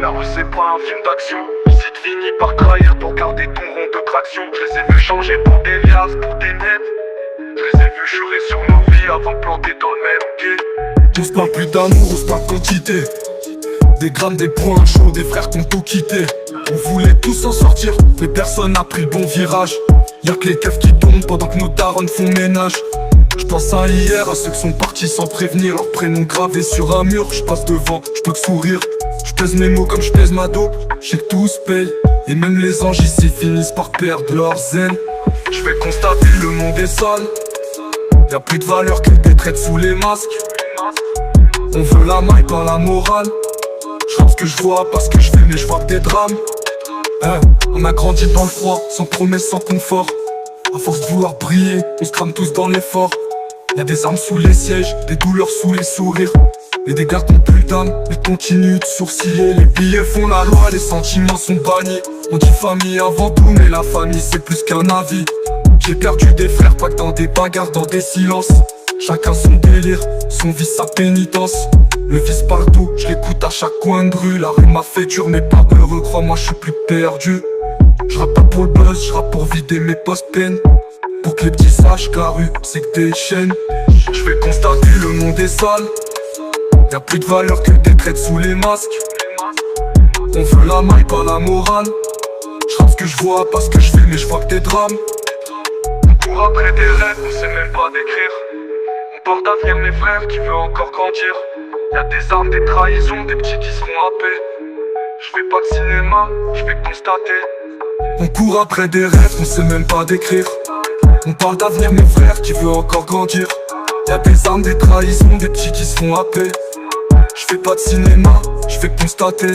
La rue c'est pas un film d'action. Si tu finis par trahir pour garder ton rond de traction. Je les ai vus changer pour des liasses, pour des nets. Je les ai vus jurer sur nos vies avant de planter dans le même quai. On se parle plus d'amour, on se parle quantité. Des grammes, des points chauds, des frères qui ont tout quitté. On voulait tous s'en sortir, mais personne n'a pris le bon virage. Y'a que les keufs qui tombent pendant que nos darons font ménage. J'pense à hier, à ceux qui sont partis sans prévenir. Leur prénom gravé sur un mur, j'passe devant, j'peux que sourire. J'pèse mes mots comme j'pèse ma dope, j'sais que tout se paye. Et même les anges ici finissent par perdre leur zen. J'vais constater le monde est sale. Y'a plus de valeur que des traites sous les masques. On veut la maille, pas la morale. J'rappe ce que j'vois, pas ce que j'fais, mais j'vois des drames. On a grandi dans le froid, sans promesse, sans confort. À force de vouloir briller, on se crame tous dans l'effort. Y'a des armes sous les sièges, des douleurs sous les sourires. Et des gars qui ont plus d'âme, ils continuent de sourciller. Les billets font la loi, les sentiments sont bannis. On dit famille avant tout, mais la famille c'est plus qu'un avis. J'ai perdu des frères, pas que dans des bagarres, dans des silences. Chacun son délire, son vice, sa pénitence. Le vice partout, je l'écoute à chaque coin de rue. La rue m'a fait dur mais pas heureux, crois-moi je suis plus perdu. Je rappe pas pour le buzz, je rappe pour vider mes post-peines. Pour que les petits sachent que la rue c'est que des chaînes. Je vais constater le monde est sale. Y'a plus de valeur que des traites sous les masques. On veut la maille, pas la morale. Je rappe ce que je vois, pas ce que je fais, mais je vois que des drames. On court après des rêves, on sait même pas décrire. On porte d'avenir mes frères qui veulent encore grandir. Y'a des armes, des trahisons, des petits qui se font happer. Je fais pas de cinéma, je vais constater. On court après des rêves qu'on sait même pas décrire. On parle d'avenir mes frères qui veulent encore grandir. Y'a des armes, des trahisons, des petits qui se font happer. Je fais pas de cinéma, je fais constater.